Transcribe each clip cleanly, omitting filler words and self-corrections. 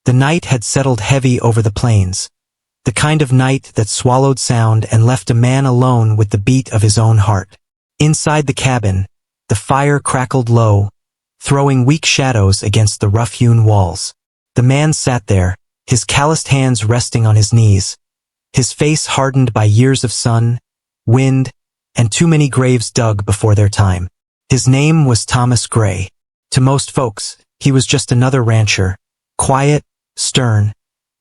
The night had settled heavy over the plains. The kind of night that swallowed sound and left a man alone with the beat of his own heart. Inside the cabin, the fire crackled low, throwing weak shadows against the rough-hewn walls. The man sat there, his calloused hands resting on his knees, his face hardened by years of sun, wind, and too many graves dug before their time. His name was Thomas Gray. To most folks, he was just another rancher, quiet, stern,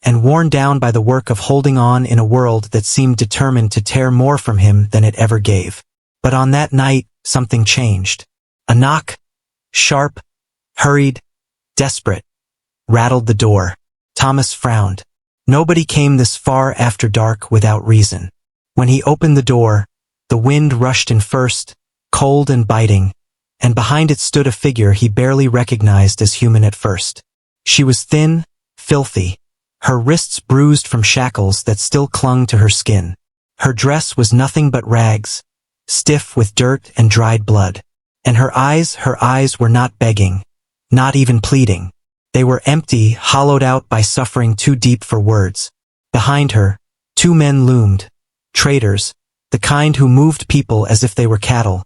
and worn down by the work of holding on in a world that seemed determined to tear more from him than it ever gave. But on that night, something changed. A knock, sharp, hurried, desperate, rattled the door. Thomas frowned. Nobody came this far after dark without reason. When he opened the door, the wind rushed in first, cold and biting, and behind it stood a figure he barely recognized as human at first. She was thin, filthy, her wrists bruised from shackles that still clung to her skin. Her dress was nothing but rags, stiff with dirt and dried blood. And her eyes were not begging, not even pleading. They were empty, hollowed out by suffering too deep for words. Behind her, two men loomed, traitors, the kind who moved people as if they were cattle,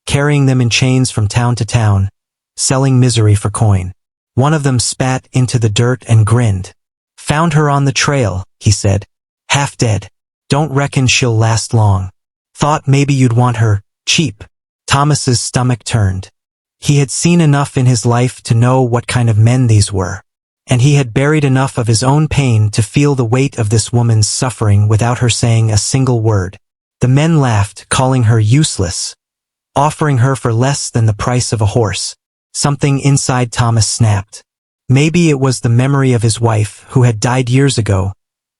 carrying them in chains from town to town, selling misery for coin. One of them spat into the dirt and grinned. "Found her on the trail," he said. "Half dead. Don't reckon she'll last long. Thought maybe you'd want her, cheap." Thomas's stomach turned. He had seen enough in his life to know what kind of men these were, and he had buried enough of his own pain to feel the weight of this woman's suffering without her saying a single word. The men laughed, calling her useless, offering her for less than the price of a horse. Something inside Thomas snapped. Maybe it was the memory of his wife, who had died years ago,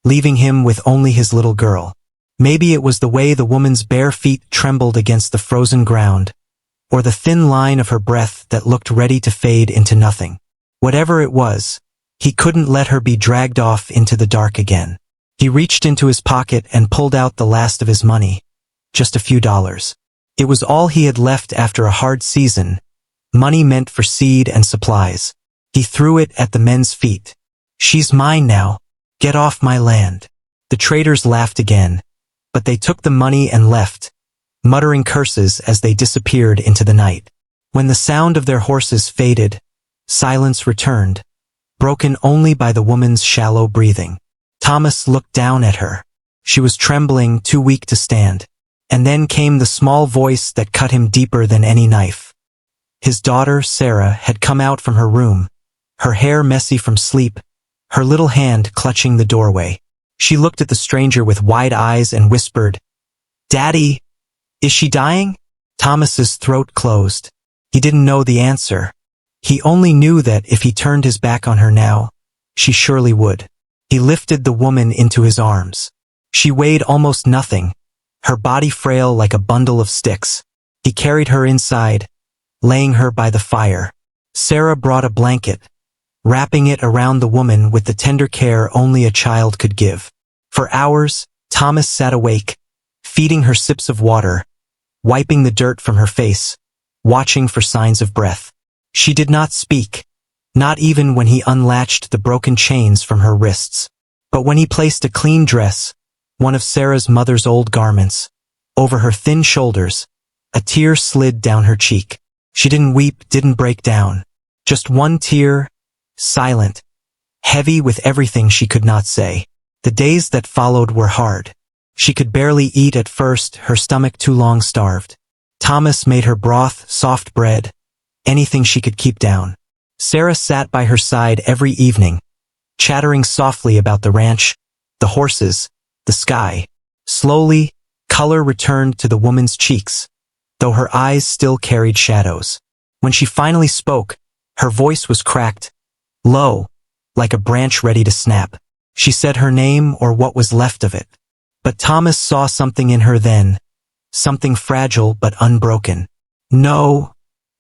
leaving him with only his little girl. Maybe it was the way the woman's bare feet trembled against the frozen ground, or the thin line of her breath that looked ready to fade into nothing. Whatever it was, he couldn't let her be dragged off into the dark again. He reached into his pocket and pulled out the last of his money, just a few dollars. It was all he had left after a hard season, money meant for seed and supplies. He threw it at the men's feet. "She's mine now. Get off my land." The traders laughed again, but they took the money and left, muttering curses as they disappeared into the night. When the sound of their horses faded, silence returned, broken only by the woman's shallow breathing. Thomas looked down at her. She was trembling, too weak to stand. And then came the small voice that cut him deeper than any knife. His daughter, Sarah, had come out from her room, her hair messy from sleep, her little hand clutching the doorway. She looked at the stranger with wide eyes and whispered, "Daddy, is she dying?" Thomas's throat closed. He didn't know the answer. He only knew that if he turned his back on her now, she surely would. He lifted the woman into his arms. She weighed almost nothing, her body frail like a bundle of sticks. He carried her inside, laying her by the fire. Sarah brought a blanket, wrapping it around the woman with the tender care only a child could give. For hours, Thomas sat awake, feeding her sips of water, wiping the dirt from her face, watching for signs of breath. She did not speak, not even when he unlatched the broken chains from her wrists. But when he placed a clean dress, one of Sarah's mother's old garments, over her thin shoulders, a tear slid down her cheek. She didn't weep, didn't break down. Just one tear, silent, heavy with everything she could not say. The days that followed were hard. She could barely eat at first, her stomach too long starved. Thomas made her broth, soft bread, anything she could keep down. Sarah sat by her side every evening, chattering softly about the ranch, the horses, the sky. Slowly, color returned to the woman's cheeks, though her eyes still carried shadows. When she finally spoke, her voice was cracked, low, like a branch ready to snap. She said her name, or what was left of it. But Thomas saw something in her then, something fragile but unbroken. "No,"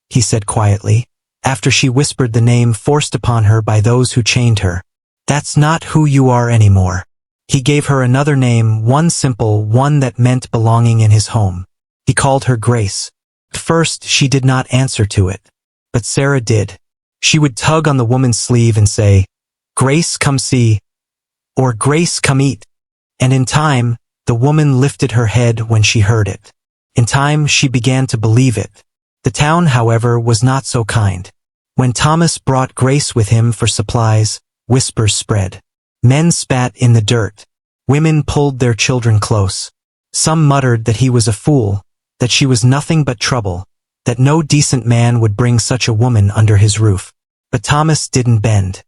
he said quietly, after she whispered the name forced upon her by those who chained her. "That's not who you are anymore." He gave her another name, one simple, one that meant belonging in his home. He called her Grace. At first, she did not answer to it. But Sarah did. She would tug on the woman's sleeve and say, "Grace, come see," or "Grace, come eat." And in time, the woman lifted her head when she heard it. In time, she began to believe it. The town, however, was not so kind. When Thomas brought Grace with him for supplies, whispers spread. Men spat in the dirt. Women pulled their children close. Some muttered that he was a fool, that she was nothing but trouble, that no decent man would bring such a woman under his roof. But Thomas didn't bend.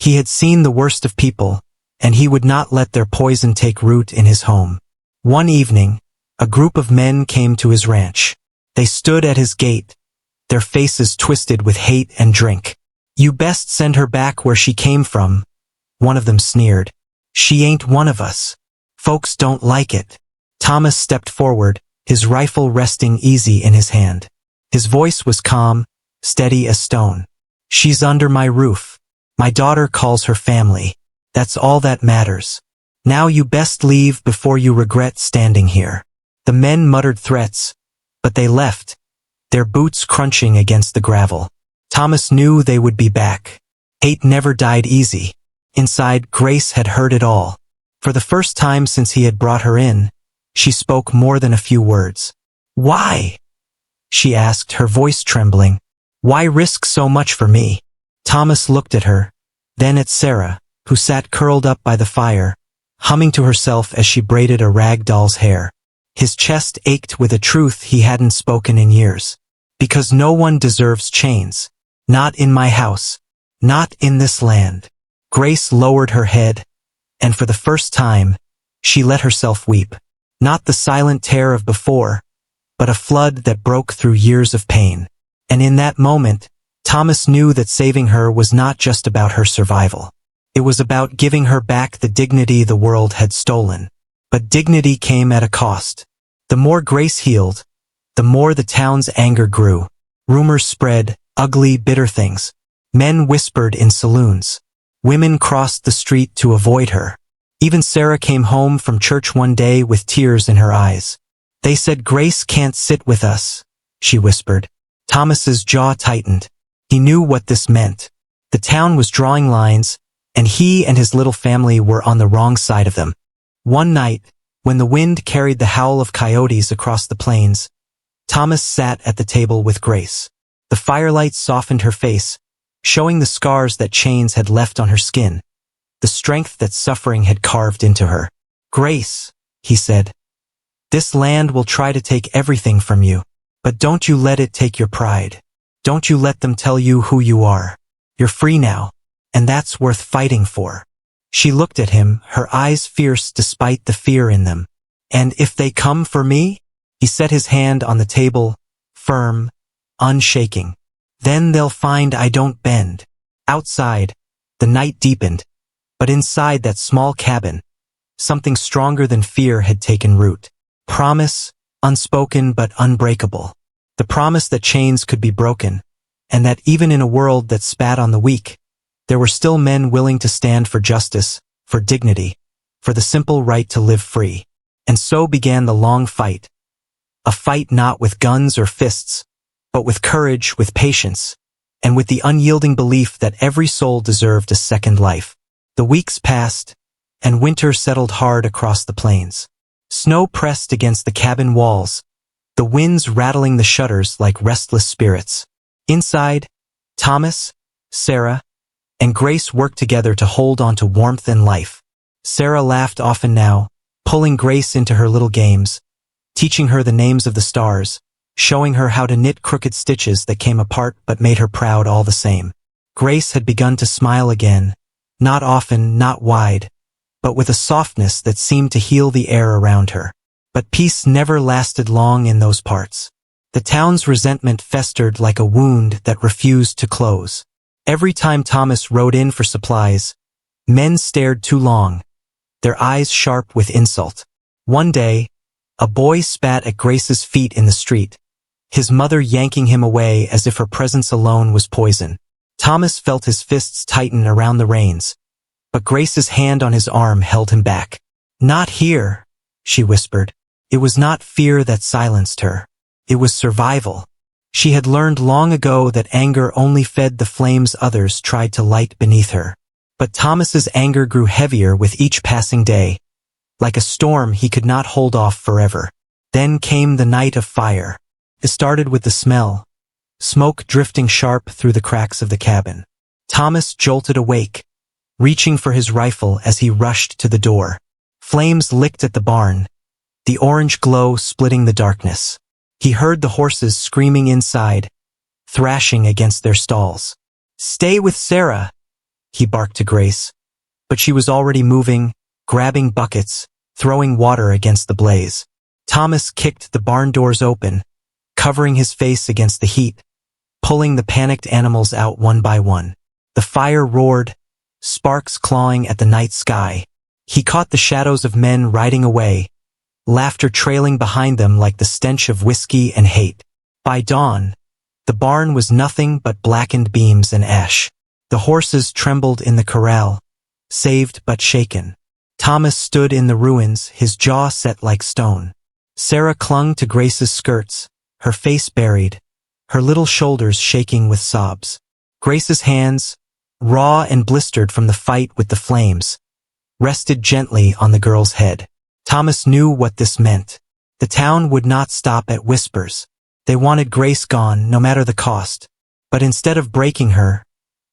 He had seen the worst of people, and he would not let their poison take root in his home. One evening, a group of men came to his ranch. They stood at his gate, their faces twisted with hate and drink. "You best send her back where she came from," one of them sneered. "She ain't one of us. Folks don't like it." Thomas stepped forward, his rifle resting easy in his hand. His voice was calm, steady as stone. "She's under my roof. My daughter calls her family. That's all that matters. Now you best leave before you regret standing here." The men muttered threats, but they left, their boots crunching against the gravel. Thomas knew they would be back. Hate never died easy. Inside, Grace had heard it all. For the first time since he had brought her in, she spoke more than a few words. "Why?" she asked, her voice trembling. "Why risk so much for me?" Thomas looked at her, then at Sarah, who sat curled up by the fire, humming to herself as she braided a rag doll's hair. His chest ached with a truth he hadn't spoken in years. "Because no one deserves chains. Not in my house. Not in this land." Grace lowered her head, and for the first time, she let herself weep. Not the silent tear of before, but a flood that broke through years of pain. And in that moment, Thomas knew that saving her was not just about her survival. It was about giving her back the dignity the world had stolen. But dignity came at a cost. The more Grace healed, the more the town's anger grew. Rumors spread, ugly, bitter things. Men whispered in saloons. Women crossed the street to avoid her. Even Sarah came home from church one day with tears in her eyes. "They said Grace can't sit with us," she whispered. Thomas's jaw tightened. He knew what this meant. The town was drawing lines, and he and his little family were on the wrong side of them. One night, when the wind carried the howl of coyotes across the plains, Thomas sat at the table with Grace. The firelight softened her face, showing the scars that chains had left on her skin, the strength that suffering had carved into her. "Grace," he said, "this land will try to take everything from you, but don't you let it take your pride. Don't you let them tell you who you are. You're free now, and that's worth fighting for." She looked at him, her eyes fierce despite the fear in them. "And if they come for me?" He set his hand on the table, firm, unshaking. "Then they'll find I don't bend." Outside, the night deepened, but inside that small cabin, something stronger than fear had taken root. Promise, unspoken but unbreakable. The promise that chains could be broken, and that even in a world that spat on the weak, there were still men willing to stand for justice, for dignity, for the simple right to live free. And so began the long fight. A fight not with guns or fists, but with courage, with patience, and with the unyielding belief that every soul deserved a second life. The weeks passed, and winter settled hard across the plains. Snow pressed against the cabin walls, the winds rattling the shutters like restless spirits. Inside, Thomas, Sarah, and Grace worked together to hold on to warmth and life. Sarah laughed often now, pulling Grace into her little games, teaching her the names of the stars, showing her how to knit crooked stitches that came apart but made her proud all the same. Grace had begun to smile again, not often, not wide, but with a softness that seemed to heal the air around her. But peace never lasted long in those parts. The town's resentment festered like a wound that refused to close. Every time Thomas rode in for supplies, men stared too long, their eyes sharp with insult. One day, a boy spat at Grace's feet in the street, his mother yanking him away as if her presence alone was poison. Thomas felt his fists tighten around the reins, but Grace's hand on his arm held him back. "Not here," she whispered. It was not fear that silenced her. It was survival. She had learned long ago that anger only fed the flames others tried to light beneath her. But Thomas's anger grew heavier with each passing day. Like a storm he could not hold off forever. Then came the night of fire. It started with the smell. Smoke drifting sharp through the cracks of the cabin. Thomas jolted awake, reaching for his rifle as he rushed to the door. Flames licked at the barn, the orange glow splitting the darkness. He heard the horses screaming inside, thrashing against their stalls. "Stay with Sarah," he barked to Grace. But she was already moving, grabbing buckets, throwing water against the blaze. Thomas kicked the barn doors open, covering his face against the heat, pulling the panicked animals out one by one. The fire roared, sparks clawing at the night sky. He caught the shadows of men riding away, laughter trailing behind them like the stench of whiskey and hate. By dawn, the barn was nothing but blackened beams and ash. The horses trembled in the corral, saved but shaken. Thomas stood in the ruins, his jaw set like stone. Sarah clung to Grace's skirts, her face buried, her little shoulders shaking with sobs. Grace's hands, raw and blistered from the fight with the flames, rested gently on the girl's head. Thomas knew what this meant. The town would not stop at whispers. They wanted Grace gone, no matter the cost. But instead of breaking her,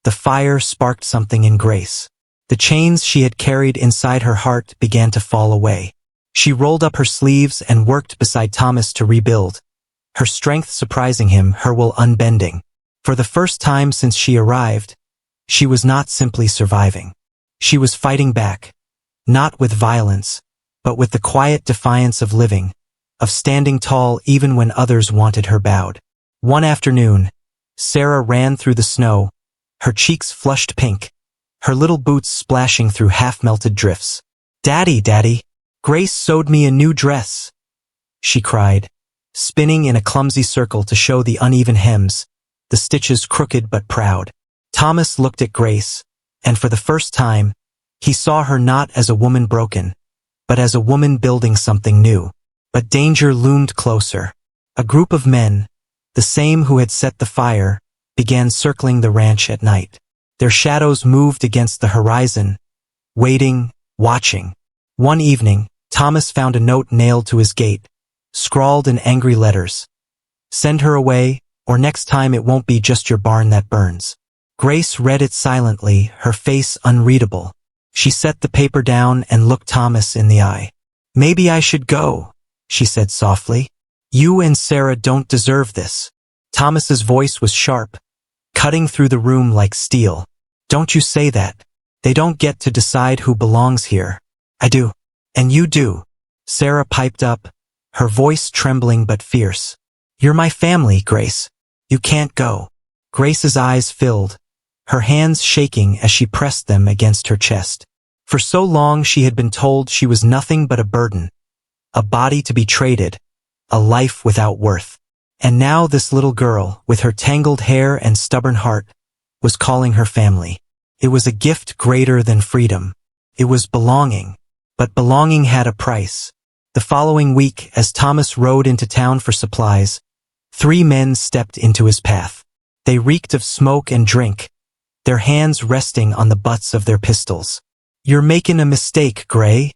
the fire sparked something in Grace. The chains she had carried inside her heart began to fall away. She rolled up her sleeves and worked beside Thomas to rebuild, her strength surprising him, her will unbending. For the first time since she arrived, she was not simply surviving. She was fighting back, not with violence, but with the quiet defiance of living, of standing tall even when others wanted her bowed. One afternoon, Sarah ran through the snow, her cheeks flushed pink, her little boots splashing through half-melted drifts. "Daddy, Daddy, Grace sewed me a new dress," she cried, spinning in a clumsy circle to show the uneven hems, the stitches crooked but proud. Thomas looked at Grace, and for the first time, he saw her not as a woman broken, but as a woman building something new. But danger loomed closer. A group of men, the same who had set the fire, began circling the ranch at night. Their shadows moved against the horizon, waiting, watching. One evening, Thomas found a note nailed to his gate, scrawled in angry letters. "Send her away, or next time it won't be just your barn that burns." Grace read it silently, her face unreadable. She set the paper down and looked Thomas in the eye. "Maybe I should go," she said softly. "You and Sarah don't deserve this." Thomas's voice was sharp, cutting through the room like steel. "Don't you say that. They don't get to decide who belongs here." "I do. And you do," Sarah piped up, her voice trembling but fierce. "You're my family, Grace. You can't go." Grace's eyes filled, her hands shaking as she pressed them against her chest. For so long she had been told she was nothing but a burden, a body to be traded, a life without worth. And now this little girl, with her tangled hair and stubborn heart, was calling her family. It was a gift greater than freedom. It was belonging. But belonging had a price. The following week, as Thomas rode into town for supplies, 3 men stepped into his path. They reeked of smoke and drink, their hands resting on the butts of their pistols. "You're making a mistake, Gray,"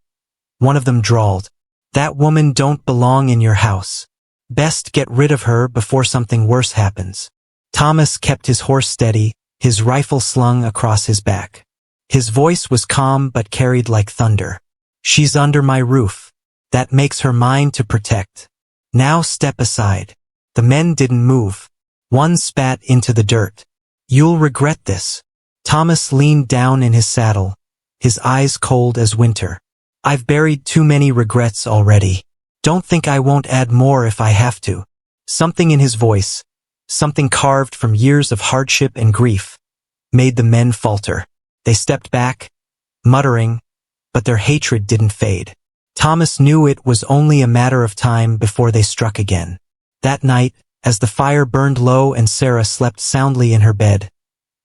one of them drawled. "That woman don't belong in your house. Best get rid of her before something worse happens." Thomas kept his horse steady, his rifle slung across his back. His voice was calm but carried like thunder. "She's under my roof. That makes her mine to protect. Now step aside." The men didn't move. One spat into the dirt. "You'll regret this." Thomas leaned down in his saddle, his eyes cold as winter. "I've buried too many regrets already. Don't think I won't add more if I have to." Something in his voice, something carved from years of hardship and grief, made the men falter. They stepped back, muttering, but their hatred didn't fade. Thomas knew it was only a matter of time before they struck again. That night, as the fire burned low and Sarah slept soundly in her bed,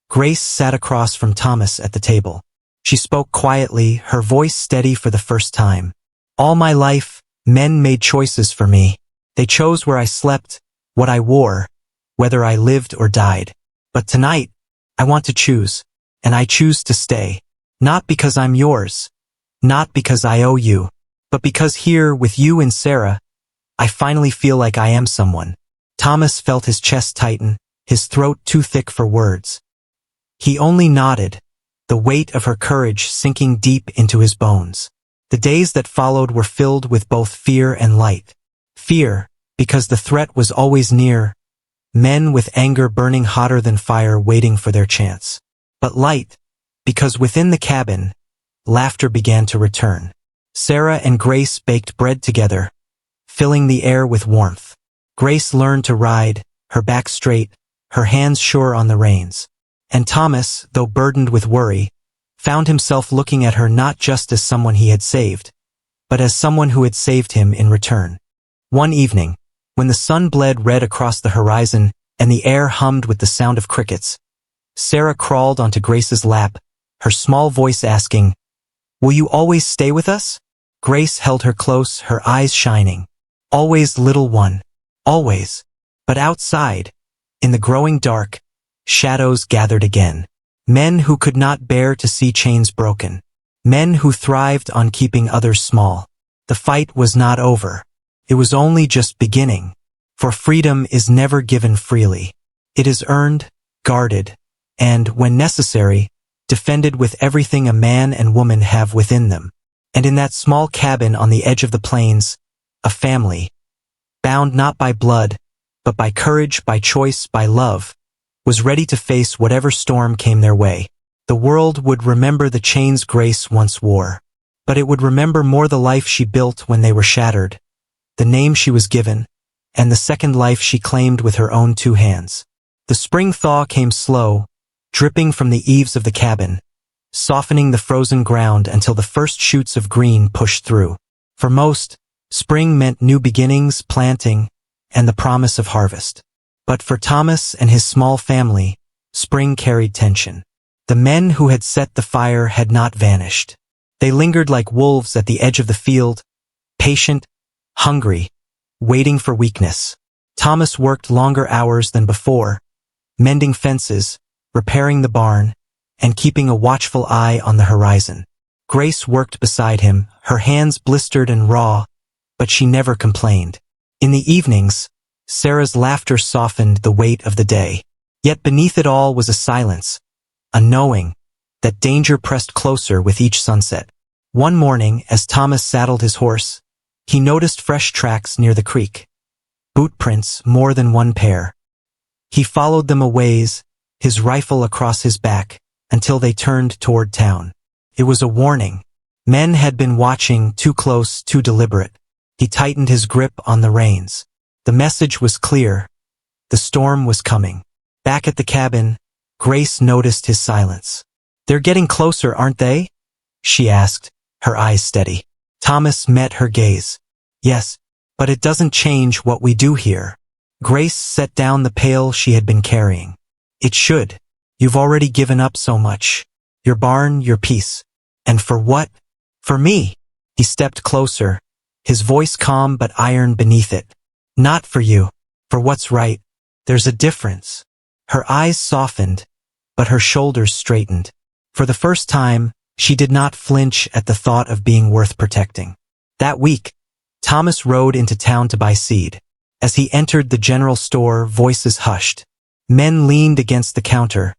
Grace sat across from Thomas at the table. She spoke quietly, her voice steady for the first time. "All my life, men made choices for me. They chose where I slept, what I wore, whether I lived or died. But tonight, I want to choose, and I choose to stay." Not because I'm yours. Not because I owe you. But because here, with you and Sarah, I finally feel like I am someone. Thomas felt his chest tighten, his throat too thick for words. He only nodded, the weight of her courage sinking deep into his bones. The days that followed were filled with both fear and light. Fear, because the threat was always near, men with anger burning hotter than fire waiting for their chance. But light, because within the cabin, laughter began to return. Sarah and Grace baked bread together, filling the air with warmth. Grace learned to ride, her back straight, her hands sure on the reins. And Thomas, though burdened with worry, found himself looking at her not just as someone he had saved, but as someone who had saved him in return. One evening, when the sun bled red across the horizon and the air hummed with the sound of crickets, Sarah crawled onto Grace's lap, her small voice asking, "Will you always stay with us?" Grace held her close, her eyes shining. "Always, little one. Always." But outside, in the growing dark, shadows gathered again. Men who could not bear to see chains broken. Men who thrived on keeping others small. The fight was not over. It was only just beginning. For freedom is never given freely. It is earned, guarded, and, when necessary, defended with everything a man and woman have within them. And in that small cabin on the edge of the plains, a family, bound not by blood, but by courage, by choice, by love, was ready to face whatever storm came their way. The world would remember the chains Grace once wore, but it would remember more the life she built when they were shattered, the name she was given, and the second life she claimed with her own two hands. The spring thaw came slow, dripping from the eaves of the cabin, softening the frozen ground until the first shoots of green pushed through. For most, spring meant new beginnings, planting, and the promise of harvest. But for Thomas and his small family, spring carried tension. The men who had set the fire had not vanished. They lingered like wolves at the edge of the field, patient, hungry, waiting for weakness. Thomas worked longer hours than before, mending fences, repairing the barn, and keeping a watchful eye on the horizon. Grace worked beside him, her hands blistered and raw, but she never complained. In the evenings, Sarah's laughter softened the weight of the day. Yet beneath it all was a silence, a knowing, that danger pressed closer with each sunset. One morning, as Thomas saddled his horse, he noticed fresh tracks near the creek. Boot prints, more than one pair. He followed them a ways, his rifle across his back, until they turned toward town. It was a warning. Men had been watching, too close, too deliberate. He tightened his grip on the reins. The message was clear. The storm was coming. Back at the cabin, Grace noticed his silence. "They're getting closer, aren't they?" she asked, her eyes steady. Thomas met her gaze. "Yes, but it doesn't change what we do here." Grace set down the pail she had been carrying. "It should. You've already given up so much. Your barn, your peace. And for what? For me." He stepped closer, his voice calm but iron beneath it. "Not for you. For what's right. There's a difference." Her eyes softened, but her shoulders straightened. For the first time, she did not flinch at the thought of being worth protecting. That week, Thomas rode into town to buy seed. As he entered the general store, voices hushed. Men leaned against the counter,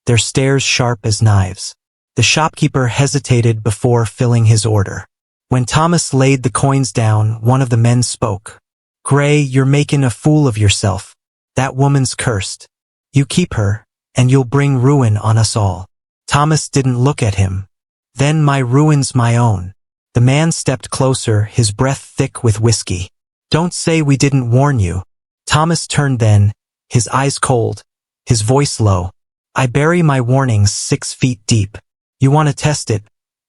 their stares sharp as knives. The shopkeeper hesitated before filling his order. When Thomas laid the coins down, one of the men spoke. "Gray, you're making a fool of yourself. That woman's cursed. You keep her, and you'll bring ruin on us all." Thomas didn't look at him. "Then my ruin's my own." The man stepped closer, his breath thick with whiskey. "Don't say we didn't warn you." Thomas turned then, his eyes cold, his voice low. "I bury my warnings 6 feet deep. You want to test it?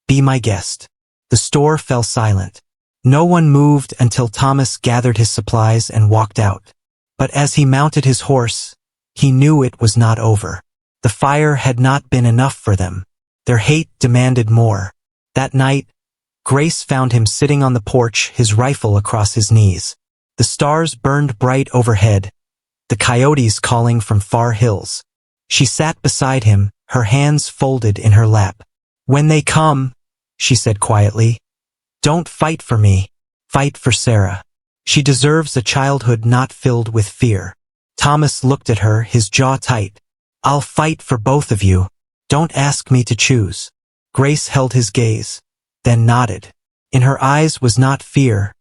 Be my guest." The store fell silent. No one moved until Thomas gathered his supplies and walked out. But as he mounted his horse, he knew it was not over. The fire had not been enough for them. Their hate demanded more. That night, Grace found him sitting on the porch, his rifle across his knees. The stars burned bright overhead, the coyotes calling from far hills. She sat beside him, her hands folded in her lap. When they come, she said quietly, don't fight for me. Fight for Sarah. She deserves a childhood not filled with fear. Thomas looked at her, his jaw tight. I'll fight for both of you. Don't ask me to choose. Grace held his gaze, then nodded. In her eyes was not fear,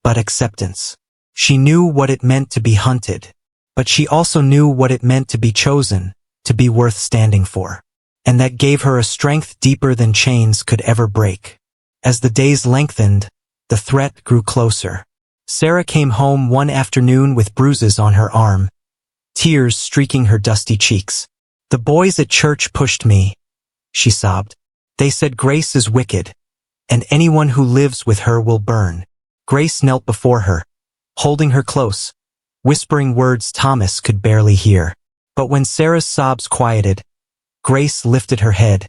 but acceptance. She knew what it meant to be hunted, but she also knew what it meant to be chosen, to be worth standing for. And that gave her a strength deeper than chains could ever break. As the days lengthened, the threat grew closer. Sarah came home one afternoon with bruises on her arm, tears streaking her dusty cheeks. The boys at church pushed me, she sobbed. They said Grace is wicked, and anyone who lives with her will burn. Grace knelt before her, holding her close, whispering words Thomas could barely hear. But when Sarah's sobs quieted, Grace lifted her head,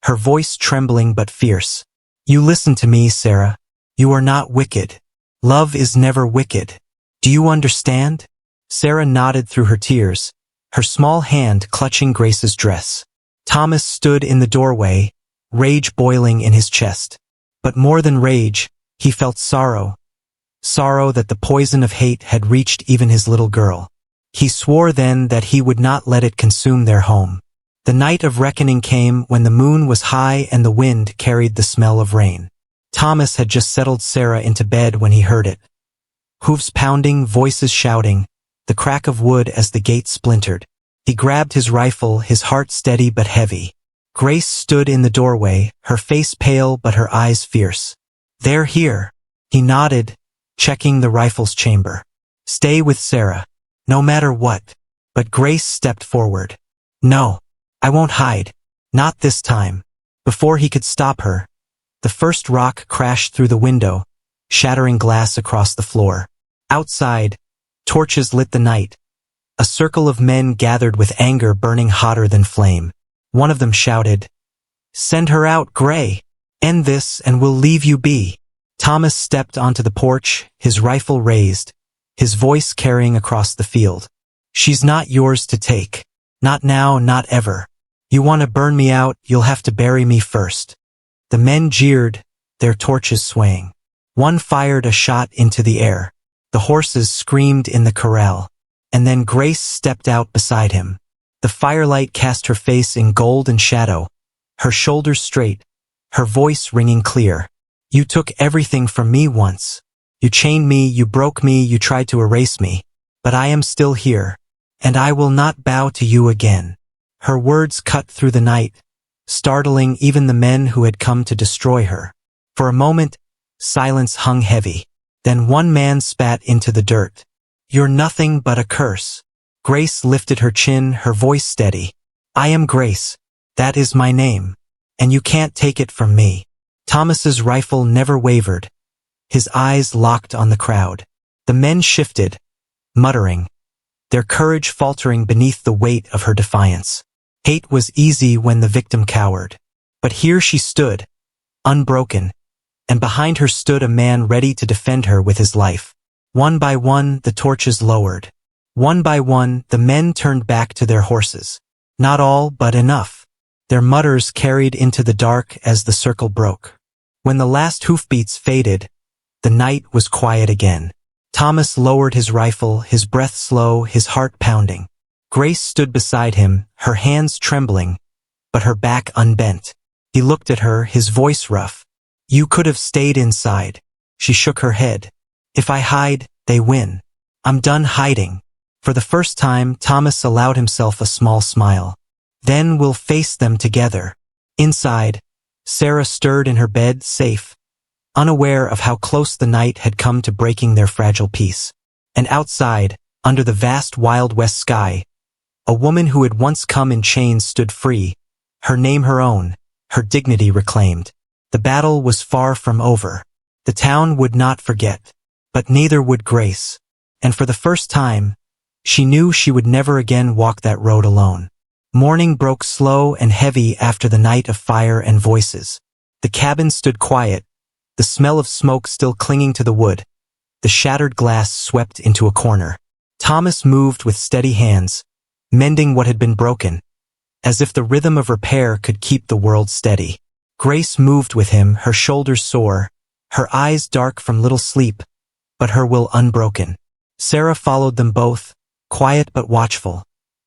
her voice trembling but fierce. You listen to me, Sarah. You are not wicked. Love is never wicked. Do you understand? Sarah nodded through her tears, her small hand clutching Grace's dress. Thomas stood in the doorway, rage boiling in his chest. But more than rage, he felt sorrow. Sorrow that the poison of hate had reached even his little girl. He swore then that he would not let it consume their home. The night of reckoning came when the moon was high and the wind carried the smell of rain. Thomas had just settled Sarah into bed when he heard it. Hoofs pounding, voices shouting, the crack of wood as the gate splintered. He grabbed his rifle, his heart steady but heavy. Grace stood in the doorway, her face pale but her eyes fierce. They're here. He nodded, checking the rifle's chamber. Stay with Sarah, no matter what. But Grace stepped forward. No, I won't hide. Not this time. Before he could stop her, the first rock crashed through the window, shattering glass across the floor. Outside, torches lit the night. A circle of men gathered with anger burning hotter than flame. One of them shouted, "Send her out, Gray! End this and we'll leave you be." Thomas stepped onto the porch, his rifle raised, his voice carrying across the field. She's not yours to take. Not now, not ever. You want to burn me out, you'll have to bury me first. The men jeered, their torches swaying. One fired a shot into the air. The horses screamed in the corral. And then Grace stepped out beside him. The firelight cast her face in gold and shadow, her shoulders straight, her voice ringing clear. You took everything from me once. You chained me, you broke me, you tried to erase me. But I am still here, and I will not bow to you again. Her words cut through the night, startling even the men who had come to destroy her. For a moment, silence hung heavy. Then one man spat into the dirt. You're nothing but a curse. Grace lifted her chin, her voice steady. I am Grace. That is my name. And you can't take it from me. Thomas's rifle never wavered. His eyes locked on the crowd. The men shifted, muttering, their courage faltering beneath the weight of her defiance. Hate was easy when the victim cowered. But here she stood, unbroken, and behind her stood a man ready to defend her with his life. One by one, the torches lowered. One by one, the men turned back to their horses. Not all, but enough. Their mutters carried into the dark as the circle broke. When the last hoofbeats faded, the night was quiet again. Thomas lowered his rifle, his breath slow, his heart pounding. Grace stood beside him, her hands trembling, but her back unbent. He looked at her, his voice rough. You could have stayed inside. She shook her head. If I hide, they win. I'm done hiding. For the first time, Thomas allowed himself a small smile. Then we'll face them together. Inside, Sarah stirred in her bed, safe, unaware of how close the night had come to breaking their fragile peace. And outside, under the vast Wild West sky, a woman who had once come in chains stood free, her name her own, her dignity reclaimed. The battle was far from over. The town would not forget, but neither would Grace. And for the first time, she knew she would never again walk that road alone. Morning broke slow and heavy after the night of fire and voices. The cabin stood quiet, the smell of smoke still clinging to the wood. The shattered glass swept into a corner. Thomas moved with steady hands, mending what had been broken, as if the rhythm of repair could keep the world steady. Grace moved with him, her shoulders sore, her eyes dark from little sleep, but her will unbroken. Sarah followed them both, quiet but watchful,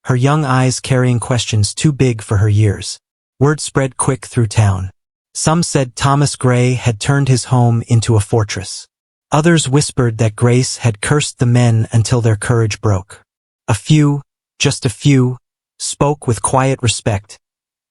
her young eyes carrying questions too big for her years. Word spread quick through town. Some said Thomas Gray had turned his home into a fortress. Others whispered that Grace had cursed the men until their courage broke. A few, just a few, spoke with quiet respect,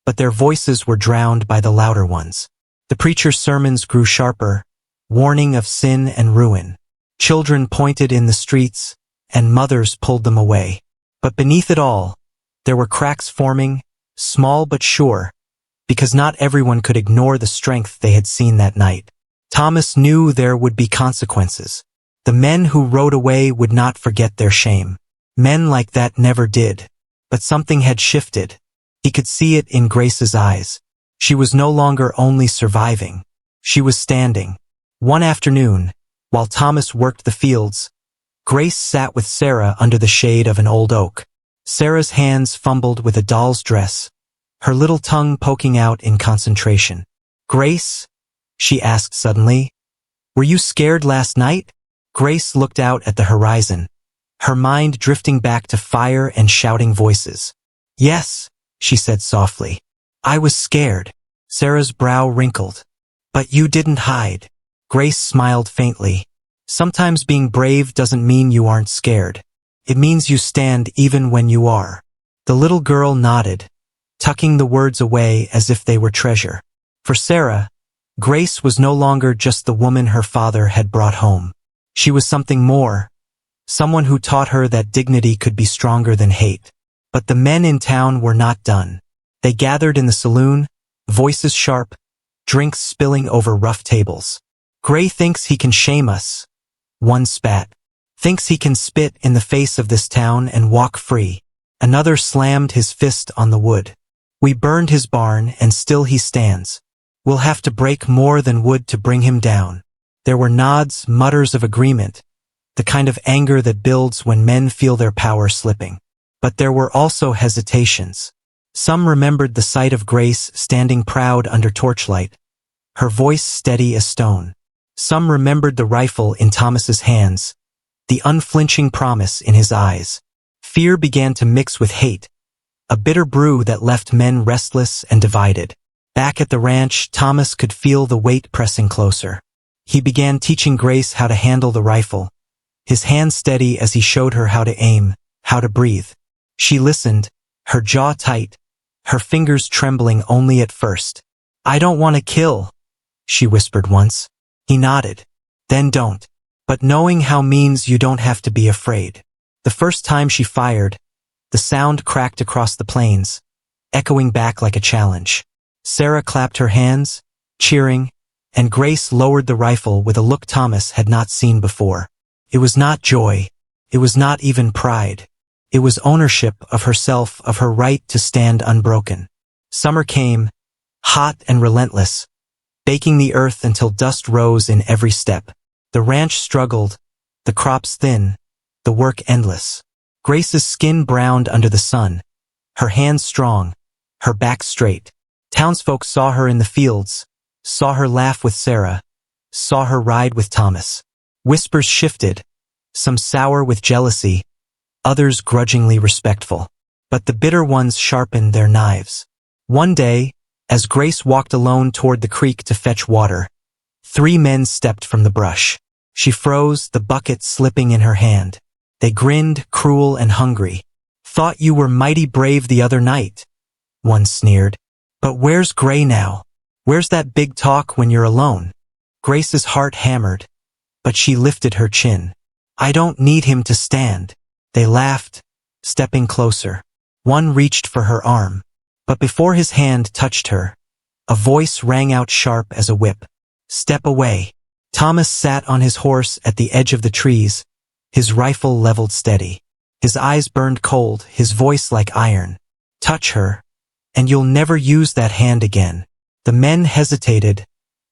but their voices were drowned by the louder ones. The preacher's sermons grew sharper, warning of sin and ruin. Children pointed in the streets, and mothers pulled them away. But beneath it all, there were cracks forming, small but sure, because not everyone could ignore the strength they had seen that night. Thomas knew there would be consequences. The men who rode away would not forget their shame. Men like that never did. But something had shifted. He could see it in Grace's eyes. She was no longer only surviving. She was standing. One afternoon, while Thomas worked the fields, Grace sat with Sarah under the shade of an old oak. Sarah's hands fumbled with a doll's dress, her little tongue poking out in concentration. "Grace?" she asked suddenly. "Were you scared last night?" Grace looked out at the horizon, her mind drifting back to fire and shouting voices. "Yes," she said softly. "I was scared." Sarah's brow wrinkled. "But you didn't hide." Grace smiled faintly. "Sometimes being brave doesn't mean you aren't scared. It means you stand even when you are." The little girl nodded, tucking the words away as if they were treasure. For Sarah, Grace was no longer just the woman her father had brought home. She was something more, someone who taught her that dignity could be stronger than hate. But the men in town were not done. They gathered in the saloon, voices sharp, drinks spilling over rough tables. "Gray thinks he can shame us," one spat. "Thinks he can spit in the face of this town and walk free." Another slammed his fist on the wood. "We burned his barn and still he stands. We'll have to break more than wood to bring him down." There were nods, mutters of agreement, the kind of anger that builds when men feel their power slipping. But there were also hesitations. Some remembered the sight of Grace standing proud under torchlight, her voice steady as stone. Some remembered the rifle in Thomas's hands, the unflinching promise in his eyes. Fear began to mix with hate, a bitter brew that left men restless and divided. Back at the ranch, Thomas could feel the weight pressing closer. He began teaching Grace how to handle the rifle, his hands steady as he showed her how to aim, how to breathe. She listened, her jaw tight, her fingers trembling only at first. "I don't want to kill," she whispered once. He nodded. "Then don't. But knowing how means you don't have to be afraid." The first time she fired, the sound cracked across the plains, echoing back like a challenge. Sarah clapped her hands, cheering, and Grace lowered the rifle with a look Thomas had not seen before. It was not joy. It was not even pride. It was ownership of herself, of her right to stand unbroken. Summer came, hot and relentless, baking the earth until dust rose in every step. The ranch struggled, the crops thin, the work endless. Grace's skin browned under the sun, her hands strong, her back straight. Townsfolk saw her in the fields, saw her laugh with Sarah, saw her ride with Thomas. Whispers shifted, some sour with jealousy, others grudgingly respectful. But the bitter ones sharpened their knives. One day, as Grace walked alone toward the creek to fetch water, 3 men stepped from the brush. She froze, the bucket slipping in her hand. They grinned, cruel and hungry. "Thought you were mighty brave the other night," one sneered. "But where's Gray now? Where's that big talk when you're alone?" Grace's heart hammered, but she lifted her chin. "I don't need him to stand." They laughed, stepping closer. One reached for her arm, but before his hand touched her, a voice rang out sharp as a whip. "Step away." Thomas sat on his horse at the edge of the trees, his rifle leveled steady. His eyes burned cold, his voice like iron. "Touch her, and you'll never use that hand again." The men hesitated,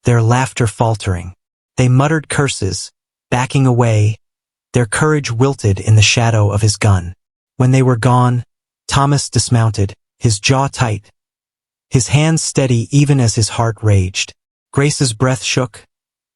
their laughter faltering. They muttered curses, backing away, their courage wilted in the shadow of his gun. When they were gone, Thomas dismounted, his jaw tight, his hands steady even as his heart raged. Grace's breath shook,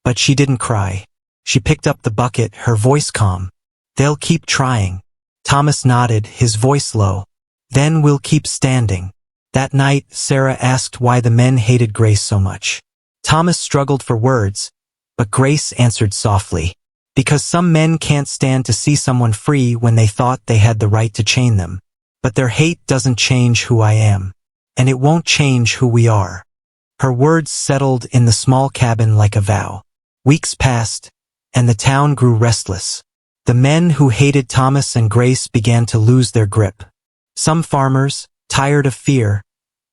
but she didn't cry. She picked up the bucket, her voice calm. "They'll keep trying." Thomas nodded, his voice low. "Then we'll keep standing." That night, Sarah asked why the men hated Grace so much. Thomas struggled for words, but Grace answered softly. "Because some men can't stand to see someone free when they thought they had the right to chain them. But their hate doesn't change who I am. And it won't change who we are." Her words settled in the small cabin like a vow. Weeks passed, and the town grew restless. The men who hated Thomas and Grace began to lose their grip. Some farmers, tired of fear,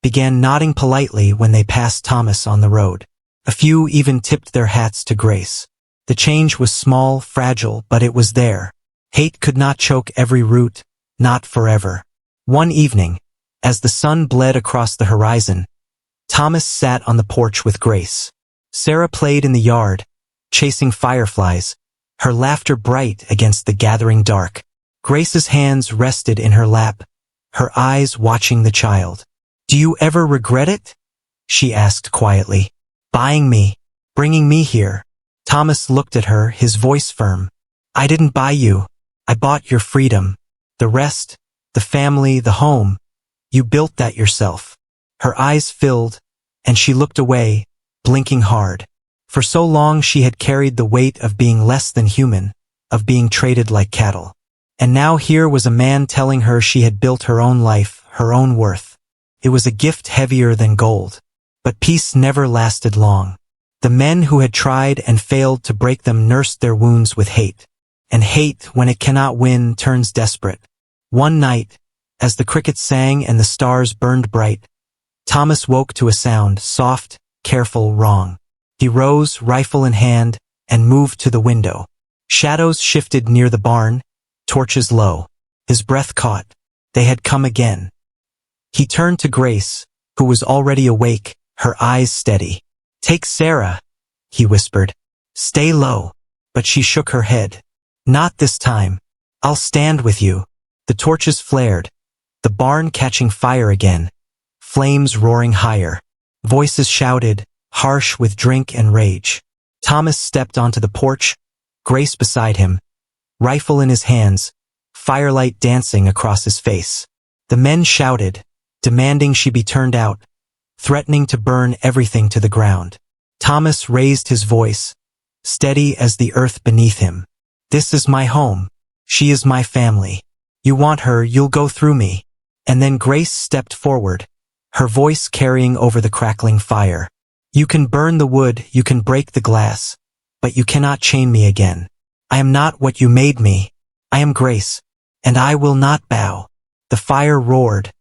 began nodding politely when they passed Thomas on the road. A few even tipped their hats to Grace. The change was small, fragile, but it was there. Hate could not choke every root, not forever. One evening, as the sun bled across the horizon, Thomas sat on the porch with Grace. Sarah played in the yard, chasing fireflies, her laughter bright against the gathering dark. Grace's hands rested in her lap, her eyes watching the child. "Do you ever regret it?" she asked quietly. "Buying me, bringing me here." Thomas looked at her, his voice firm. "I didn't buy you. I bought your freedom. The rest, the family, the home, you built that yourself." Her eyes filled, and she looked away, blinking hard. For so long she had carried the weight of being less than human, of being traded like cattle. And now here was a man telling her she had built her own life, her own worth. It was a gift heavier than gold. But peace never lasted long. The men who had tried and failed to break them nursed their wounds with hate. And hate, when it cannot win, turns desperate. One night, as the crickets sang and the stars burned bright, Thomas woke to a sound, soft, careful, wrong. He rose, rifle in hand, and moved to the window. Shadows shifted near the barn, torches low. His breath caught. They had come again. He turned to Grace, who was already awake, her eyes steady. "Take Sarah," he whispered. "Stay low." But she shook her head. "Not this time. I'll stand with you." The torches flared, the barn catching fire again, flames roaring higher. Voices shouted, harsh with drink and rage. Thomas stepped onto the porch, Grace beside him, rifle in his hands, firelight dancing across his face. The men shouted, demanding she be turned out, threatening to burn everything to the ground. Thomas raised his voice, steady as the earth beneath him. "This is my home. She is my family. You want her, you'll go through me." And then Grace stepped forward, her voice carrying over the crackling fire. "You can burn the wood, you can break the glass, but you cannot chain me again. I am not what you made me. I am Grace, and I will not bow." The fire roared,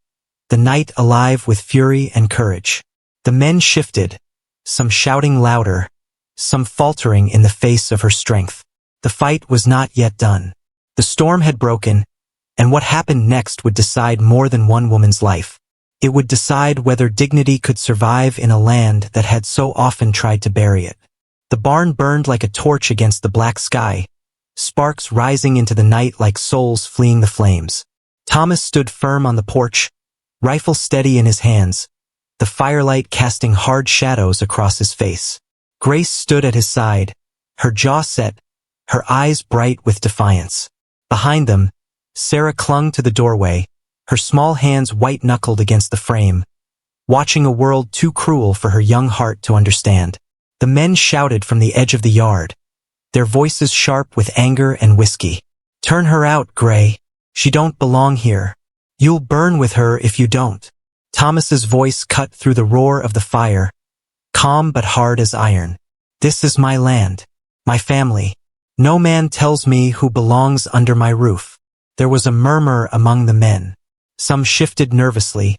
the night alive with fury and courage. The men shifted, some shouting louder, some faltering in the face of her strength. The fight was not yet done. The storm had broken, and what happened next would decide more than one woman's life. It would decide whether dignity could survive in a land that had so often tried to bury it. The barn burned like a torch against the black sky, sparks rising into the night like souls fleeing the flames. Thomas stood firm on the porch, rifle steady in his hands, the firelight casting hard shadows across his face. Grace stood at his side, her jaw set, her eyes bright with defiance. Behind them, Sarah clung to the doorway, her small hands white-knuckled against the frame, watching a world too cruel for her young heart to understand. The men shouted from the edge of the yard, their voices sharp with anger and whiskey. "Turn her out, Gray. She don't belong here. You'll burn with her if you don't." Thomas's voice cut through the roar of the fire, calm but hard as iron. "This is my land, my family. No man tells me who belongs under my roof." There was a murmur among the men. Some shifted nervously,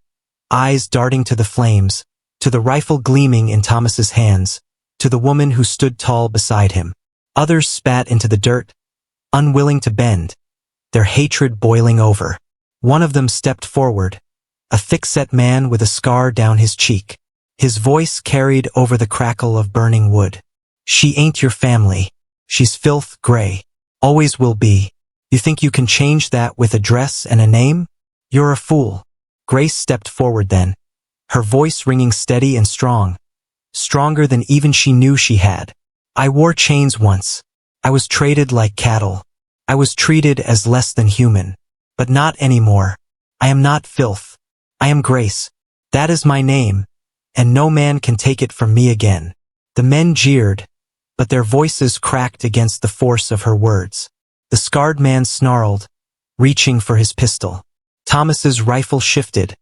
eyes darting to the flames, to the rifle gleaming in Thomas's hands, to the woman who stood tall beside him. Others spat into the dirt, unwilling to bend, their hatred boiling over. One of them stepped forward, a thick-set man with a scar down his cheek. His voice carried over the crackle of burning wood. "She ain't your family. She's filth, Gray. Always will be. You think you can change that with a dress and a name? You're a fool." Grace stepped forward then, her voice ringing steady and strong, stronger than even she knew she had. I wore chains once. I was traded like cattle. I was treated as less than human. But not anymore. I am not filth. I am grace. That is my name, and no man can take it from me again. The men jeered, but their voices cracked against the force of her words. The scarred man snarled, reaching for his pistol. Thomas's rifle shifted,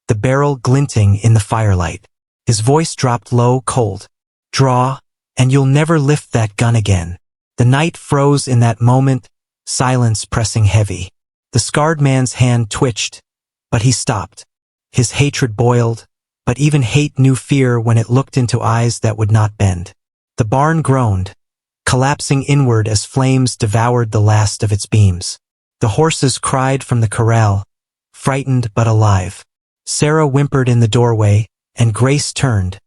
the barrel glinting in the firelight. His voice dropped low, cold. Draw, and you'll never lift that gun again. The night froze in that moment, silence pressing heavy. The scarred man's hand twitched, but he stopped. His hatred boiled, but even hate knew fear when it looked into eyes that would not bend. The barn groaned, collapsing inward as flames devoured the last of its beams. The horses cried from the corral, frightened but alive. Sarah whimpered in the doorway, and Grace turned,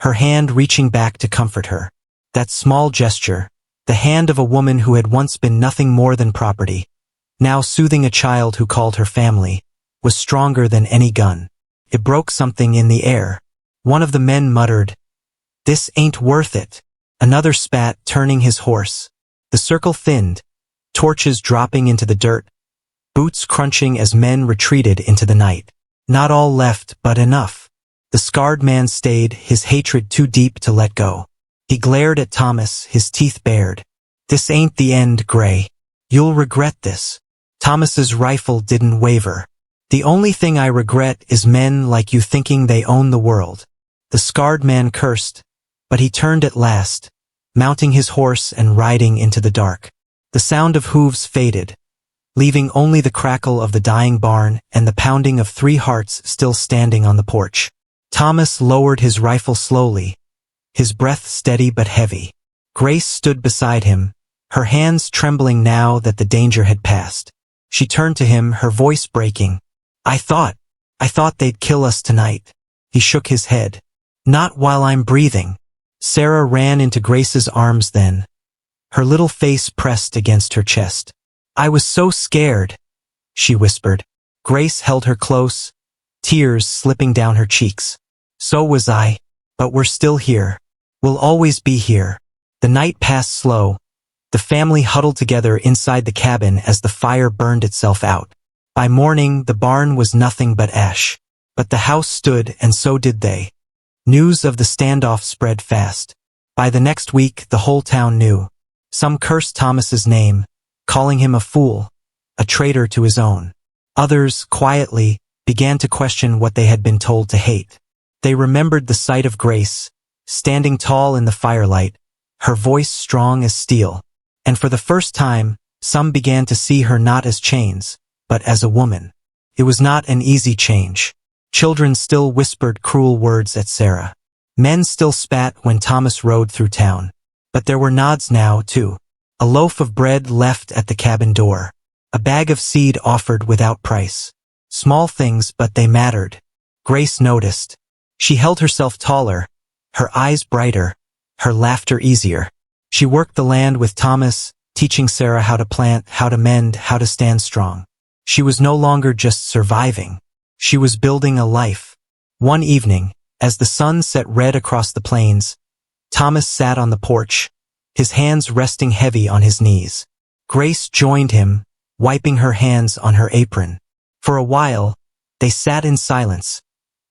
her hand reaching back to comfort her. That small gesture, the hand of a woman who had once been nothing more than property, now soothing a child who called her family, was stronger than any gun. It broke something in the air. One of the men muttered, "This ain't worth it." Another spat, turning his horse. The circle thinned, torches dropping into the dirt, boots crunching as men retreated into the night. Not all left, but enough. The scarred man stayed, his hatred too deep to let go. He glared at Thomas, his teeth bared. "This ain't the end, Gray. You'll regret this." Thomas's rifle didn't waver. "The only thing I regret is men like you thinking they own the world." The scarred man cursed, but he turned at last, mounting his horse and riding into the dark. The sound of hooves faded, leaving only the crackle of the dying barn and the pounding of 3 hearts still standing on the porch. Thomas lowered his rifle slowly, his breath steady but heavy. Grace stood beside him, her hands trembling now that the danger had passed. She turned to him, her voice breaking. I thought they'd kill us tonight." He shook his head. "Not while I'm breathing." Sarah ran into Grace's arms then, her little face pressed against her chest. "I was so scared," she whispered. Grace held her close, tears slipping down her cheeks. "So was I, but we're still here. We'll always be here." The night passed slow. The family huddled together inside the cabin as the fire burned itself out. By morning, the barn was nothing but ash. But the house stood, and so did they. News of the standoff spread fast. By the next week, the whole town knew. Some cursed Thomas's name, calling him a fool, a traitor to his own. Others, quietly, began to question what they had been told to hate. They remembered the sight of Grace, standing tall in the firelight, her voice strong as steel. And for the first time, some began to see her not as chains, but as a woman. It was not an easy change. Children still whispered cruel words at Sarah. Men still spat when Thomas rode through town. But there were nods now, too. A loaf of bread left at the cabin door. A bag of seed offered without price. Small things, but they mattered. Grace noticed. She held herself taller, her eyes brighter, her laughter easier. She worked the land with Thomas, teaching Sarah how to plant, how to mend, how to stand strong. She was no longer just surviving. She was building a life. One evening, as the sun set red across the plains, Thomas sat on the porch, his hands resting heavy on his knees. Grace joined him, wiping her hands on her apron. For a while, they sat in silence,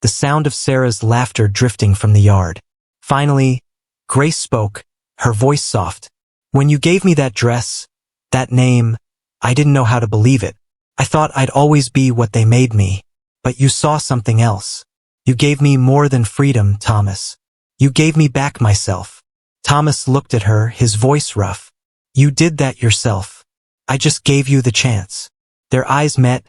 the sound of Sarah's laughter drifting from the yard. Finally, Grace spoke, her voice soft. "When you gave me that dress, that name, I didn't know how to believe it. I thought I'd always be what they made me. But you saw something else. You gave me more than freedom, Thomas. You gave me back myself." Thomas looked at her, his voice rough. "You did that yourself. I just gave you the chance." Their eyes met,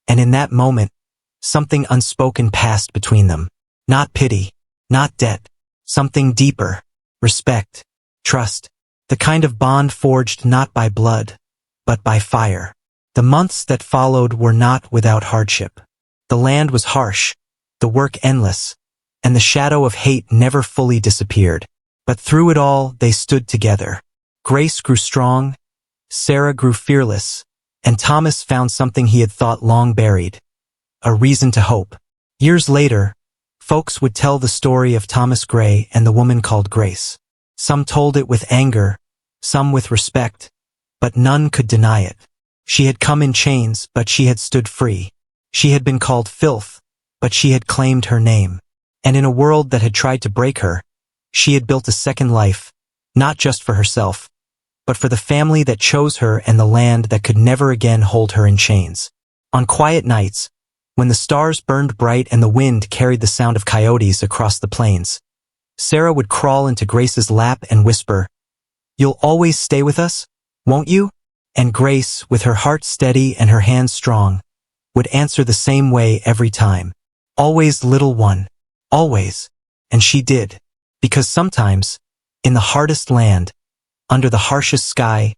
and in that moment, something unspoken passed between them. Not pity, not debt, something deeper. Respect, trust, the kind of bond forged not by blood, but by fire. The months that followed were not without hardship. The land was harsh, the work endless, and the shadow of hate never fully disappeared. But through it all, they stood together. Grace grew strong, Sarah grew fearless, and Thomas found something he had thought long buried, a reason to hope. Years later, Folks would tell the story of Thomas Gray and the woman called Grace. Some told it with anger, some with respect, but none could deny it. She had come in chains, but she had stood free. She had been called filth, but she had claimed her name. And in a world that had tried to break her, she had built a second life, not just for herself, but for the family that chose her and the land that could never again hold her in chains. On quiet nights, when the stars burned bright and the wind carried the sound of coyotes across the plains, Sarah would crawl into Grace's lap and whisper, "You'll always stay with us, won't you?" And Grace, with her heart steady and her hands strong, would answer the same way every time. "Always, little one. Always." And she did. Because sometimes, in the hardest land, under the harshest sky,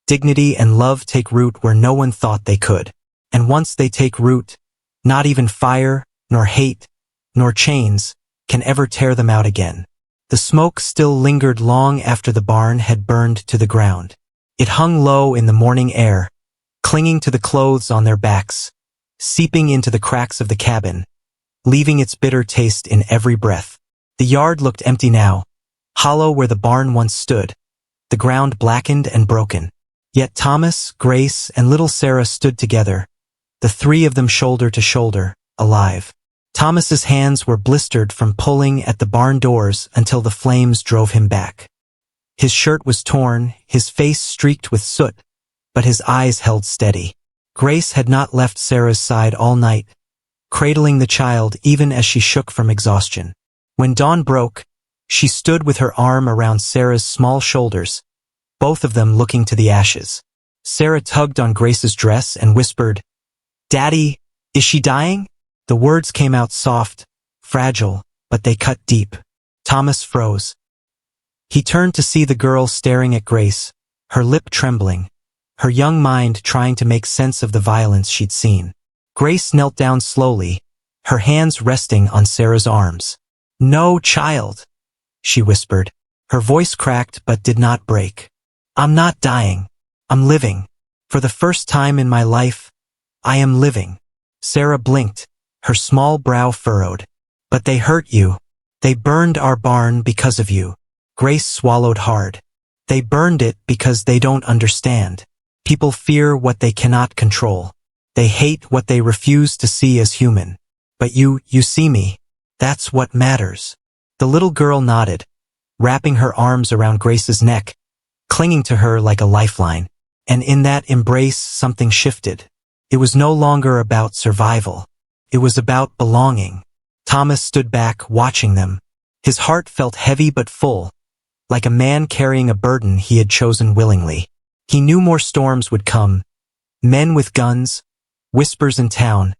dignity and love take root where no one thought they could. And once they take root, not even fire, nor hate, nor chains can ever tear them out again. The smoke still lingered long after the barn had burned to the ground. It hung low in the morning air, clinging to the clothes on their backs, seeping into the cracks of the cabin, leaving its bitter taste in every breath. The yard looked empty now, hollow where the barn once stood, the ground blackened and broken. Yet Thomas, Grace, and little Sarah stood together, the three of them shoulder to shoulder, alive. Thomas's hands were blistered from pulling at the barn doors until the flames drove him back. His shirt was torn, his face streaked with soot, but his eyes held steady. Grace had not left Sarah's side all night, cradling the child even as she shook from exhaustion. When dawn broke, she stood with her arm around Sarah's small shoulders, both of them looking to the ashes. Sarah tugged on Grace's dress and whispered, "Daddy, is she dying?" The words came out soft, fragile, but they cut deep. Thomas froze. He turned to see the girl staring at Grace, her lip trembling, her young mind trying to make sense of the violence she'd seen. Grace knelt down slowly, her hands resting on Sarah's arms. "No, child," she whispered. Her voice cracked but did not break. "I'm not dying. I'm living. For the first time in my life, I am living." Sarah blinked, her small brow furrowed. "But they hurt you. They burned our barn because of you." Grace swallowed hard. "They burned it because they don't understand. People fear what they cannot control. They hate what they refuse to see as human. But you see me. That's what matters." The little girl nodded, wrapping her arms around Grace's neck, clinging to her like a lifeline. And in that embrace something shifted. It was no longer about survival. It was about belonging. Thomas stood back, watching them. His heart felt heavy but full, like a man carrying a burden he had chosen willingly. He knew more storms would come. Men with guns, whispers in town,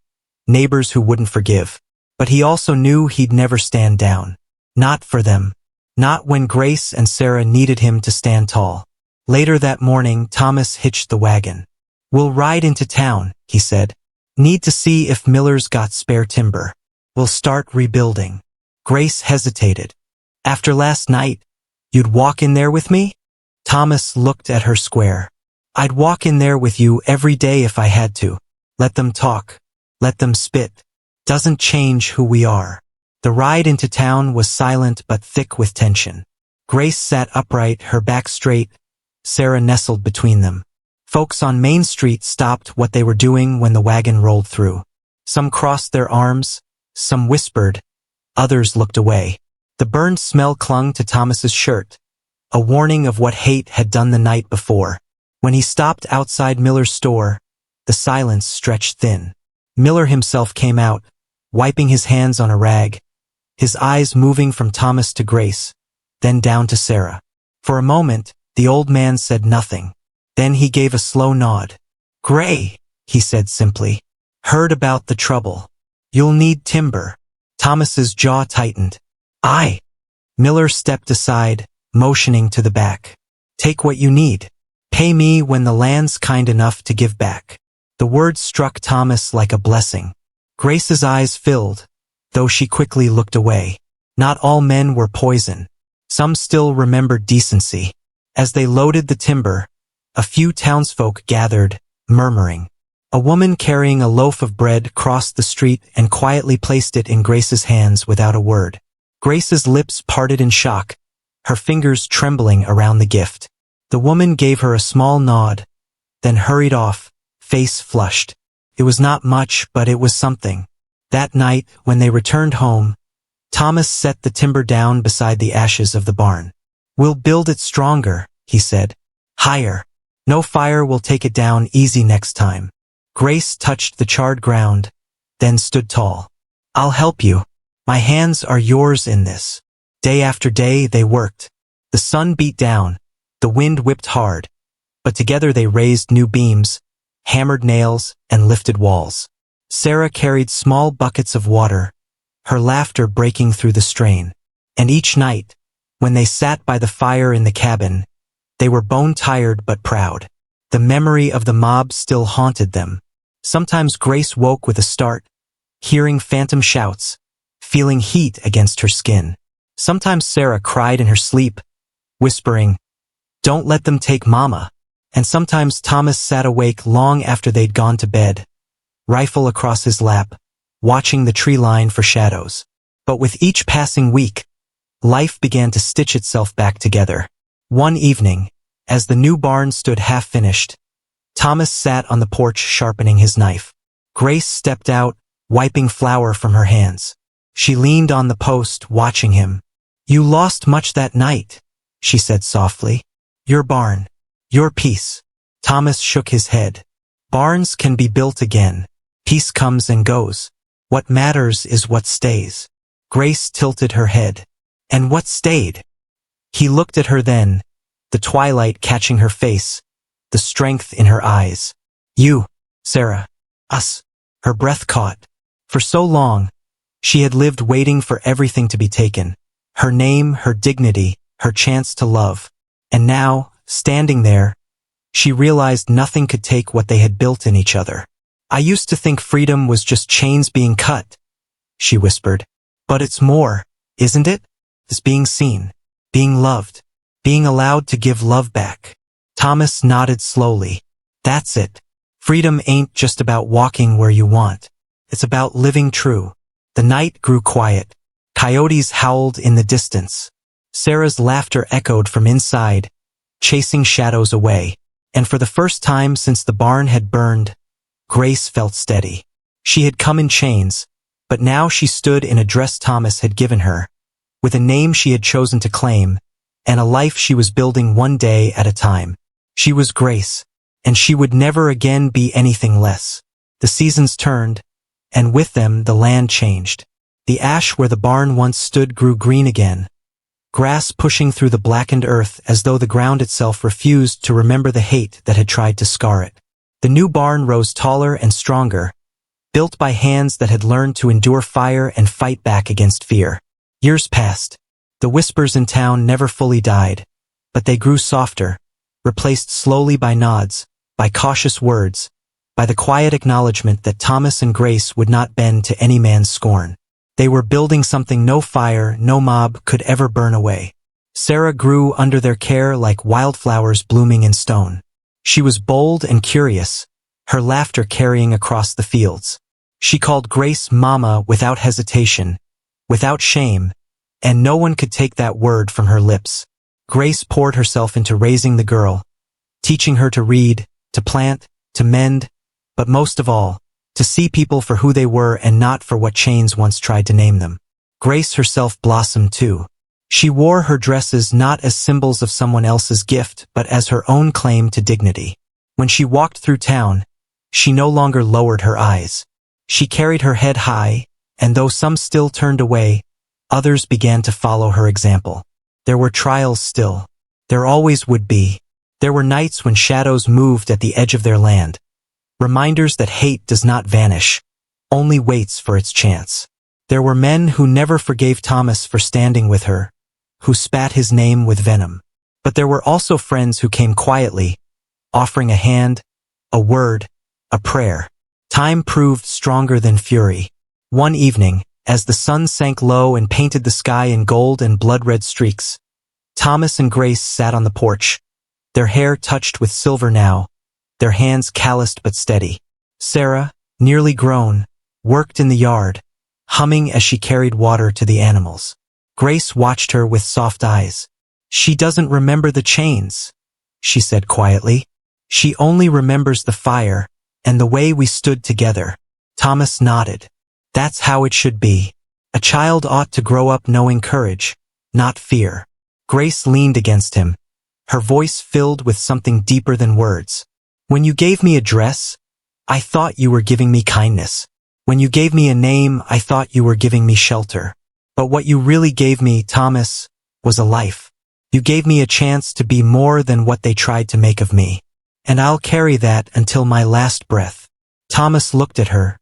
neighbors who wouldn't forgive. But he also knew he'd never stand down. Not for them. Not when Grace and Sarah needed him to stand tall. Later that morning, Thomas hitched the wagon. "We'll ride into town," he said. "Need to see if Miller's got spare timber. We'll start rebuilding." Grace hesitated. "After last night, you'd walk in there with me?" Thomas looked at her square. "I'd walk in there with you every day if I had to. Let them talk. Let them spit. Doesn't change who we are." The ride into town was silent but thick with tension. Grace sat upright, her back straight. Sarah nestled between them. Folks on Main Street stopped what they were doing when the wagon rolled through. Some crossed their arms, some whispered, others looked away. The burned smell clung to Thomas's shirt, a warning of what hate had done the night before. When he stopped outside Miller's store, the silence stretched thin. Miller himself came out, wiping his hands on a rag, his eyes moving from Thomas to Grace, then down to Sarah. For a moment, the old man said nothing. Then he gave a slow nod. "Gray," he said simply. "Heard about the trouble. You'll need timber." Thomas's jaw tightened. "Aye." Miller stepped aside, motioning to the back. "Take what you need. Pay me when the land's kind enough to give back." The words struck Thomas like a blessing. Grace's eyes filled, though she quickly looked away. Not all men were poison. Some still remembered decency. As they loaded the timber, a few townsfolk gathered, murmuring, A woman carrying a loaf of bread crossed the street and quietly placed it in Grace's hands without a word. Grace's lips parted in shock, her fingers trembling around the gift. The woman gave her a small nod, then hurried off, face flushed. It was not much, but it was something. That night, when they returned home, Thomas set the timber down beside the ashes of the barn. "We'll build it stronger," he said. "Higher. No fire will take it down easy next time." Grace touched the charred ground, then stood tall. "I'll help you. My hands are yours in this." Day after day they worked. The sun beat down, the wind whipped hard, but together they raised new beams, hammered nails, and lifted walls. Sarah carried small buckets of water, her laughter breaking through the strain. And each night, when they sat by the fire in the cabin, they were bone-tired but proud. The memory of the mob still haunted them. Sometimes Grace woke with a start, hearing phantom shouts, feeling heat against her skin. Sometimes Sarah cried in her sleep, whispering, "Don't let them take Mama." And sometimes Thomas sat awake long after they'd gone to bed, rifle across his lap, watching the tree line for shadows. But with each passing week, life began to stitch itself back together. One evening, as the new barn stood half-finished, Thomas sat on the porch sharpening his knife. Grace stepped out, wiping flour from her hands. She leaned on the post, watching him. "You lost much that night," she said softly. "Your barn. Your peace." Thomas shook his head. "Barns can be built again. Peace comes and goes. What matters is what stays." Grace tilted her head. "And what stayed?" He looked at her then, the twilight catching her face, the strength in her eyes. "You, Sarah. Us." Her breath caught. For so long, she had lived waiting for everything to be taken. Her name, her dignity, her chance to love. And now, standing there, she realized nothing could take what they had built in each other. "I used to think freedom was just chains being cut," she whispered. "But it's more, isn't it? It's being seen, being loved, being allowed to give love back." Thomas nodded slowly. "That's it. Freedom ain't just about walking where you want. It's about living true." The night grew quiet. Coyotes howled in the distance. Sarah's laughter echoed from inside, chasing shadows away. And for the first time since the barn had burned, Grace felt steady. She had come in chains, but now she stood in a dress Thomas had given her, with a name she had chosen to claim, and a life she was building one day at a time. She was Grace, and she would never again be anything less. The seasons turned, and with them the land changed. The ash where the barn once stood grew green again, grass pushing through the blackened earth as though the ground itself refused to remember the hate that had tried to scar it. The new barn rose taller and stronger, built by hands that had learned to endure fire and fight back against fear. Years passed. The whispers in town never fully died, but they grew softer, replaced slowly by nods, by cautious words, by the quiet acknowledgement that Thomas and Grace would not bend to any man's scorn. They were building something no fire, no mob could ever burn away. Sarah grew under their care like wildflowers blooming in stone. She was bold and curious, her laughter carrying across the fields. She called Grace Mama without hesitation, without shame, and no one could take that word from her lips. Grace poured herself into raising the girl, teaching her to read, to plant, to mend, but most of all, to see people for who they were and not for what chains once tried to name them. Grace herself blossomed too. She wore her dresses not as symbols of someone else's gift, but as her own claim to dignity. When she walked through town, she no longer lowered her eyes. She carried her head high, and though some still turned away, others began to follow her example. There were trials still. There always would be. There were nights when shadows moved at the edge of their land. Reminders that hate does not vanish, only waits for its chance. There were men who never forgave Thomas for standing with her, who spat his name with venom. But there were also friends who came quietly, offering a hand, a word, a prayer. Time proved stronger than fury. One evening, as the sun sank low and painted the sky in gold and blood-red streaks, Thomas and Grace sat on the porch, their hair touched with silver now, their hands calloused but steady. Sarah, nearly grown, worked in the yard, humming as she carried water to the animals. Grace watched her with soft eyes. "She doesn't remember the chains," she said quietly. "She only remembers the fire and the way we stood together." Thomas nodded. "That's how it should be. A child ought to grow up knowing courage, not fear." Grace leaned against him, her voice filled with something deeper than words. "When you gave me a dress, I thought you were giving me kindness. When you gave me a name, I thought you were giving me shelter. But what you really gave me, Thomas, was a life. You gave me a chance to be more than what they tried to make of me. And I'll carry that until my last breath." Thomas looked at her,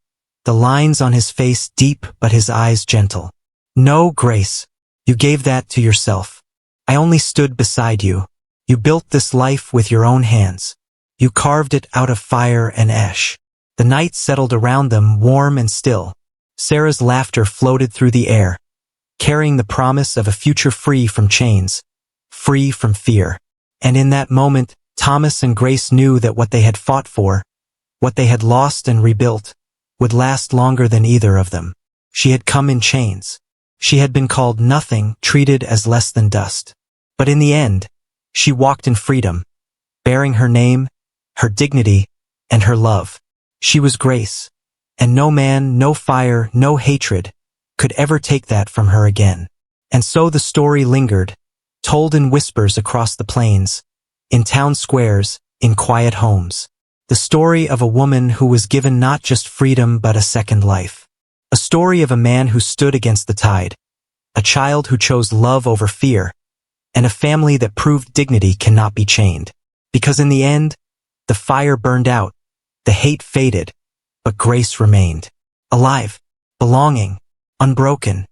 the lines on his face deep but his eyes gentle. "No, Grace, you gave that to yourself. I only stood beside you. You built this life with your own hands. You carved it out of fire and ash." The night settled around them, warm and still. Sarah's laughter floated through the air, carrying the promise of a future free from chains, free from fear. And in that moment, Thomas and Grace knew that what they had fought for, what they had lost and rebuilt, would last longer than either of them. She had come in chains. She had been called nothing, treated as less than dust. But in the end, she walked in freedom, bearing her name, her dignity, and her love. She was Grace, and no man, no fire, no hatred could ever take that from her again. And so the story lingered, told in whispers across the plains, in town squares, in quiet homes. The story of a woman who was given not just freedom but a second life. A story of a man who stood against the tide, a child who chose love over fear, and a family that proved dignity cannot be chained. Because in the end, the fire burned out, the hate faded, but Grace remained. Alive, belonging, unbroken.